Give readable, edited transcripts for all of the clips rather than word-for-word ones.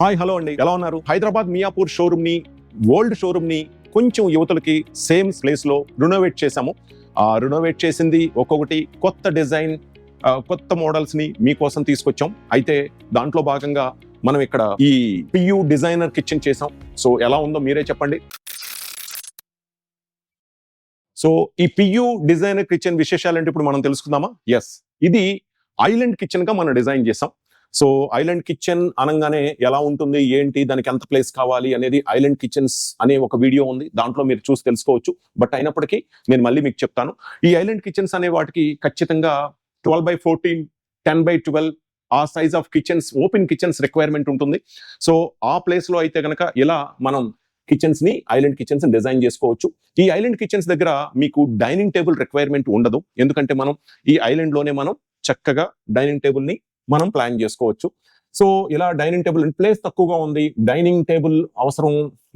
Hi hello అండి, ఎలా ఉన్నారు? హైదరాబాద్ మియాపూర్ షోరూమ్ ని, ఓల్డ్ షోరూమ్ ని కొంచెం యువతలకి సేమ్ ప్లేస్ లో రినోవేట్ చేశాము. రినోవేట్ చేసింది ఒక్కొక్కటి కొత్త డిజైన్, కొత్త మోడల్స్ ని మీకోసం తీసుకొచ్చాం. అయితే దాంట్లో భాగంగా మనం ఇక్కడ ఈ పియు డిజైనర్ కిచెన్ చేసాం. సో ఎలా ఉందో మీరే చెప్పండి. సో ఈ పియు డిజైనర్ కిచెన్ విశేషాలంటే ఇప్పుడు మనం తెలుసుకుందామా? ఎస్, ఇది ఐలాండ్ కిచెన్ గా మనం డిజైన్ చేసాం. సో ఐలాండ్ కిచెన్ అనగానే ఎలా ఉంటుంది, ఏంటి, దానికి ఎంత ప్లేస్ కావాలి అనేది ఐలాండ్ కిచెన్స్ అనే ఒక వీడియో ఉంది, దాంట్లో మీరు చూసి తెలుసుకోవచ్చు. బట్ అయినప్పటికీ నేను మళ్ళీ మీకు చెప్తాను. ఈ ఐలాండ్ కిచెన్స్ అనే వాటికి ఖచ్చితంగా 12x14, 10x12 ఆ size of kitchens, open kitchens requirement ఉంటుంది. సో ఆ ప్లేస్ లో అయితే కనుక ఇలా మనం కిచెన్స్ ని, ఐలాండ్ కిచెన్స్ డిజైన్ చేసుకోవచ్చు. ఈ ఐలాండ్ కిచెన్స్ దగ్గర మీకు డైనింగ్ టేబుల్ రిక్వైర్మెంట్ ఉండదు, ఎందుకంటే మనం ఈ ఐలాండ్ లోనే మనం చక్కగా డైనింగ్ టేబుల్ ని మనం ప్లాన్ చేసుకోవచ్చు. సో ఇలా డైనింగ్ టేబుల్ ప్లేస్ తక్కువగా ఉంది, డైనింగ్ టేబుల్ అవసరం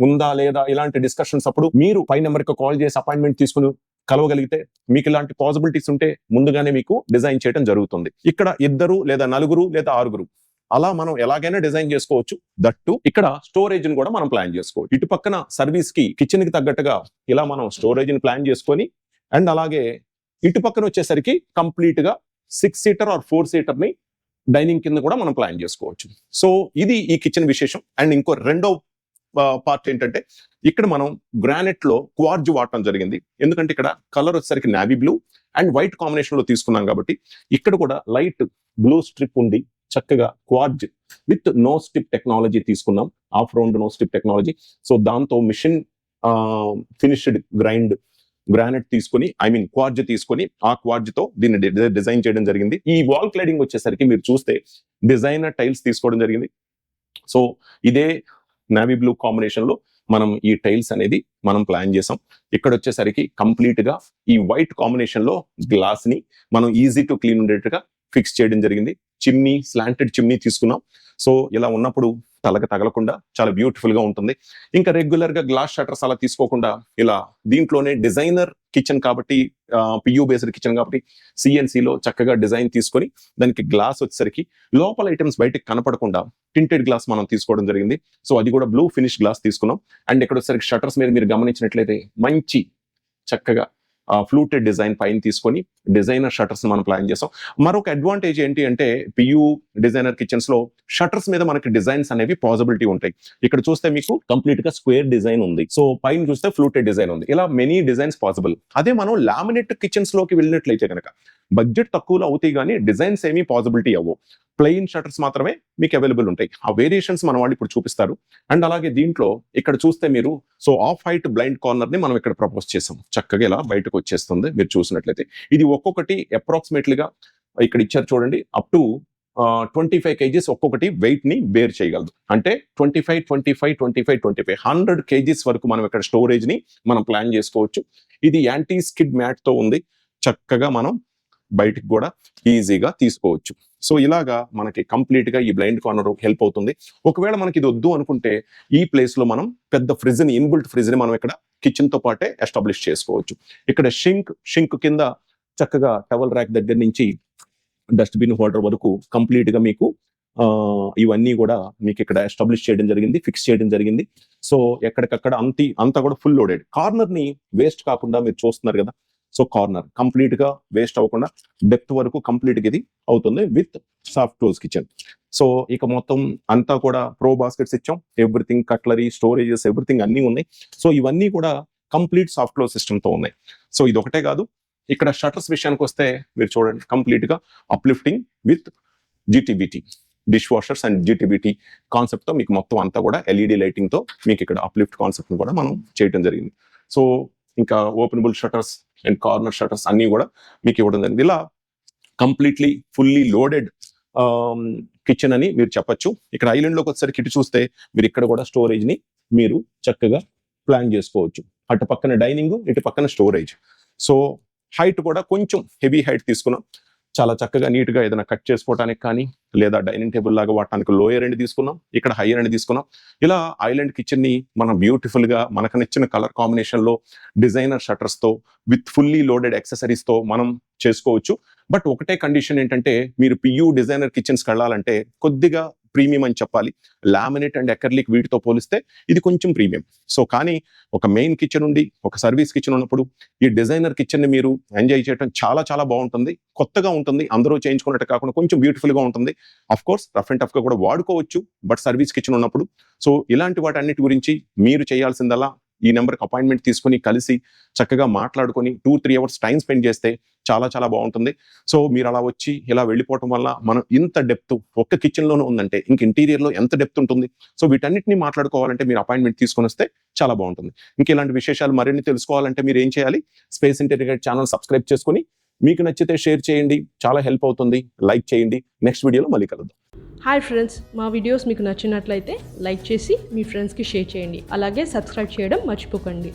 ఉందా లేదా, ఇలాంటి డిస్కషన్స్ అప్పుడు మీరు 5 నెంబర్కి కాల్ చేసి అపాయింట్మెంట్ తీసుకుని కలవగలిగితే, మీకు ఇలాంటి పాసిబిలిటీస్ ఉంటే ముందుగానే మీకు డిజైన్ చేయడం జరుగుతుంది. ఇక్కడ 2 లేదా 4 లేదా 6 అలా మనం ఎలాగైనా డిజైన్ చేసుకోవచ్చు. దట్టు ఇక్కడ స్టోరేజ్ ని కూడా మనం ప్లాన్ చేసుకోవచ్చు. ఇటు పక్కన సర్వీస్ కి, కిచెన్ కి తగ్గట్టుగా ఇలా మనం స్టోరేజ్ ని ప్లాన్ చేసుకొని, అండ్ అలాగే ఇటు పక్కన వచ్చేసరికి కంప్లీట్ గా 6 సీటర్ ఆర్ 4 సీటర్ ని డైనింగ్ కింద కూడా మనం ప్లాన్ చేసుకోవచ్చు. సో ఇది ఈ కిచెన్ విశేషం. అండ్ ఇంకో రెండో పార్ట్ ఏంటంటే, ఇక్కడ మనం గ్రానైట్ లో క్వార్జ్ వాడటం జరిగింది. ఎందుకంటే ఇక్కడ కలర్ వచ్చేసరికి navy blue and white combination లో తీసుకున్నాం కాబట్టి ఇక్కడ కూడా లైట్ బ్లూ స్ట్రిప్ ఉండి చక్కగా quartz with no strip technology తీసుకున్నాం, off round no strip technology. So దాంతో మిషన్ ఫినిష్డ్ గ్రానైట్ తీసుకొని, క్వార్జ్ తీసుకొని, ఆ క్వార్జ్ తో దీన్ని డిజైన్ చేయడం జరిగింది. ఈ వాల్ క్లైడింగ్ వచ్చేసరికి మీరు చూస్తే డిజైనర్ టైల్స్ తీసుకోవడం జరిగింది. సో ఇదే నావీ బ్లూ కాంబినేషన్ లో మనం ఈ టైల్స్ అనేది మనం ప్లాన్ చేసాం. ఇక్కడ వచ్చేసరికి కంప్లీట్ గా ఈ వైట్ కాంబినేషన్ లో గ్లాస్ ని మనం ఈజీ టు క్లీన్ ఉండేట్టుగా ఫిక్స్ చేయడం జరిగింది. చిమ్నీ, స్లాంటెడ్ చిమ్నీ తీసుకున్నాం. సో ఇలా ఉన్నప్పుడు తలకి తగలకుండా చాలా బ్యూటిఫుల్ గా ఉంటుంది. ఇంకా రెగ్యులర్ గా గ్లాస్ షట్టర్స్ అలా తీసుకోకుండా ఇలా దీంట్లోనే డిజైనర్ కిచెన్ కాబట్టి, పియూ బేస్డ్ కిచెన్ కాబట్టి సిఎన్సిలో చక్కగా డిజైన్ తీసుకొని దానికి గ్లాస్ వచ్చేసరికి లోపల ఐటమ్స్ బయటకు కనపడకుండా టింటెడ్ గ్లాస్ మనం తీసుకోవడం జరిగింది. సో అది కూడా బ్లూ ఫినిష్ గ్లాస్ తీసుకున్నాం. అండ్ ఇక్కడ వచ్చేసరికి షట్టర్స్ మీద మీరు గమనించినట్లయితే మంచి చక్కగా ఫ్లూటెడ్ డిజైన్ పైన తీసుకొని డిజైనర్ షట్టర్స్ మనం ప్లాన్ చేసాం. మరొక అడ్వాంటేజ్ ఏంటి అంటే, పియూ డిజైనర్ కిచెన్స్ లో షట్టర్స్ మీద మనకి డిజైన్స్ అనేవి పాసిబిలిటీ ఉంటాయి. ఇక్కడ చూస్తే మీకు కంప్లీట్ గా స్క్వేర్ డిజైన్ ఉంది, సో పైన చూస్తే ఫ్లూటెడ్ డిజైన్ ఉంది, ఇలా మెనీ డిజైన్స్ పాసిబుల్. అదే మనం లామినేట్ కిచెన్స్ లోకి వెళ్ళినట్లయితే కనుక బడ్జెట్ తక్కువలో అవుతాయి కానీ డిజైన్స్ ఏమీ పాసిబిలిటీ అవ్వవు. ప్లెయిన్ షట్టర్స్ మాత్రమే మీకు అవైలబుల్ ఉంటాయి. ఆ వేరియేషన్స్ మన వాళ్ళు ఇప్పుడు చూపిస్తారు. అండ్ అలాగే దీంట్లో ఇక్కడ చూస్తే మీరు, so of height blind corner ని మనం ఇక్కడ ప్రపోజ్ చేసాం. చక్కగా ఇలా బయటకు వచ్చేస్తుంది మీరు చూసినట్లయితే. ఇది ఒక్కొక్కటి అప్రాక్సిమేట్లీ గా ఇక్కడ ఇచ్చారు చూడండి, అప్ టు 25 kgs ఒక్కొక్కటి వెయిట్ ని బేర్ చేయగలదు. అంటే 25, 25, 25, 25, 100 kgs వరకు మనం ఇక్కడ స్టోరేజ్ ని మనం ప్లాన్ చేసుకోవచ్చు. ఇది యాంటీ స్కిడ్ మ్యాట్ తో ఉంది, చక్కగా మనం బయటికి కూడా ఈజీగా తీసుకోవచ్చు. సో ఇలాగా మనకి కంప్లీట్ గా ఈ బ్లైండ్ కార్నర్ హెల్ప్ అవుతుంది. ఒకవేళ మనకి ఇది వద్దు అనుకుంటే ఈ ప్లేస్ లో మనం పెద్ద ఫ్రిడ్జ్ ని, ఇన్బిల్ట్ ఫ్రిడ్జ్ ని మనం ఇక్కడ కిచెన్ తో పాటే ఎస్టాబ్లిష్ చేసుకోవచ్చు. ఇక్కడ షింక్ కింద చక్కగా టవల్ ర్యాక్ దగ్గర నుంచి డస్ట్బిన్ హోల్డర్ వరకు కంప్లీట్ గా మీకు ఇవన్నీ కూడా మీకు ఇక్కడ ఎస్టాబ్లిష్ చేయడం జరిగింది, ఫిక్స్ చేయడం జరిగింది. సో ఎక్కడికక్కడ అంతా కూడా ఫుల్ లోడెడ్. కార్నర్ ని వేస్ట్ కాకుండా మీరు చూస్తున్నారు కదా, సో కార్నర్ కంప్లీట్ గా వేస్ట్ అవ్వకుండా డెప్త్ వరకు కంప్లీట్ గా ఇది అవుతుంది with soft close kitchen. So ఇక మొత్తం అంతా కూడా ప్రో బాస్కెట్స్ ఇచ్చాం, ఎవ్రీథింగ్, కట్లరీ, స్టోరేజెస్, ఎవ్రీథింగ్ అన్ని ఉన్నాయి. సో ఇవన్నీ కూడా కంప్లీట్ సాఫ్ట్ క్లోజ్ సిస్టమ్ తో ఉన్నాయి. సో ఇది ఒకటే కాదు, ఇక్కడ షట్టర్స్ విషయానికి వస్తే మీరు చూడండి కంప్లీట్ గా uplifting with GTBT dish washers and GTBT concept తో మీకు మొత్తం అంతా కూడా LED లైటింగ్ తో మీకు ఇక్కడ అప్లిఫ్ట్ కాన్సెప్ట్ కూడా మనం చేయడం జరిగింది. సో ఇంకా openable shutters and corner shutters అన్ని కూడా మీకు ఇవ్వడం జరిగింది. ఇలా కంప్లీట్లీ ఫుల్లీ లోడెడ్ కిచెన్ అని మీరు చెప్పొచ్చు. ఇక్కడ ఐలాండ్ లోకి వచ్చేసరికి ఇటు చూస్తే మీరు ఇక్కడ కూడా స్టోరేజ్ ని మీరు చక్కగా ప్లాన్ చేసుకోవచ్చు. అటు పక్కన డైనింగ్, ఇటు పక్కన స్టోరేజ్. సో హైట్ కూడా కొంచెం హెవీ హైట్ తీసుకున్నాం. చాలా చక్కగా నీట్ గా ఏదైనా కట్ చేసుకోవడానికి కానీ, లేదా డైనింగ్ టేబుల్ లాగా వాడటానికి లోయర్ ఎండ్ తీసుకున్నాం, ఇక్కడ హైయర్ ఎండ్ తీసుకున్నాం. ఇలా ఐలాండ్ కిచెన్ ని మనం బ్యూటిఫుల్ గా మనకు నచ్చిన కలర్ కాంబినేషన్ లో డిజైనర్ షట్టర్స్ తో విత్ ఫుల్లీ లోడెడ్ యాక్సెసరీస్ తో మనం చేసుకోవచ్చు. బట్ ఒకటే కండిషన్ ఏంటంటే, మీరు పియూ డిజైనర్ కిచెన్స్ వెళ్ళాలంటే కొద్దిగా ప్రీమియం అని చెప్పాలి. లామినేట్ అండ్ అక్రిలిక్ వీటితో పోలిస్తే ఇది కొంచెం ప్రీమియం. సో కానీ ఒక మెయిన్ కిచెన్ ఉండి ఒక సర్వీస్ కిచెన్ ఉన్నప్పుడు ఈ డిజైనర్ కిచెన్ ని మీరు ఎంజాయ్ చేయడం చాలా చాలా బాగుంటుంది. కొత్తగా ఉంటుంది, అందరూ చేయించుకున్నట్టు కాకుండా కొంచెం బ్యూటిఫుల్ గా ఉంటుంది. Of course rough and tough గా కూడా వాడుకోవచ్చు, బట్ సర్వీస్ కిచెన్ ఉన్నప్పుడు. సో ఇలాంటి వాటన్నిటి గురించి మీరు చేయాల్సిందల్లా ఈ నెంబర్కి అపాయింట్మెంట్ తీసుకొని కలిసి చక్కగా మాట్లాడుకొని 2-3 అవర్స్ టైం స్పెండ్ చేస్తే చాలా చాలా బాగుంటుంది. సో మీరు అలా వచ్చి ఇలా వెళ్ళిపోవటం వల్ల మనం ఇంత డెప్త్ ఒక్క కిచెన్లోనే ఉందంటే ఇంక ఇంటీరియర్లో ఎంత డెప్త్ ఉంటుంది. సో వీటన్నిటిని మాట్లాడుకోవాలంటే మీరు అపాయింట్మెంట్ తీసుకొని వస్తే చాలా బాగుంటుంది. ఇంక ఇలాంటి విశేషాలు మరిన్ని తెలుసుకోవాలంటే మీరు ఏం చేయాలి, space interior guide channel subscribe చేసుకొని మీకు నచ్చితే షేర్ చేయండి, చాలా హెల్ప్ అవుతుంది. లైక్ చేయండి. నెక్స్ట్ వీడియోలో మళ్ళీ కలుద్దాం. హాయ్ ఫ్రెండ్స్, మా వీడియోస్ మీకు నచ్చినట్లయితే లైక్ చేసి మీ ఫ్రెండ్స్కి షేర్ చేయండి. అలాగే సబ్స్క్రైబ్ చేయడం మర్చిపోకండి.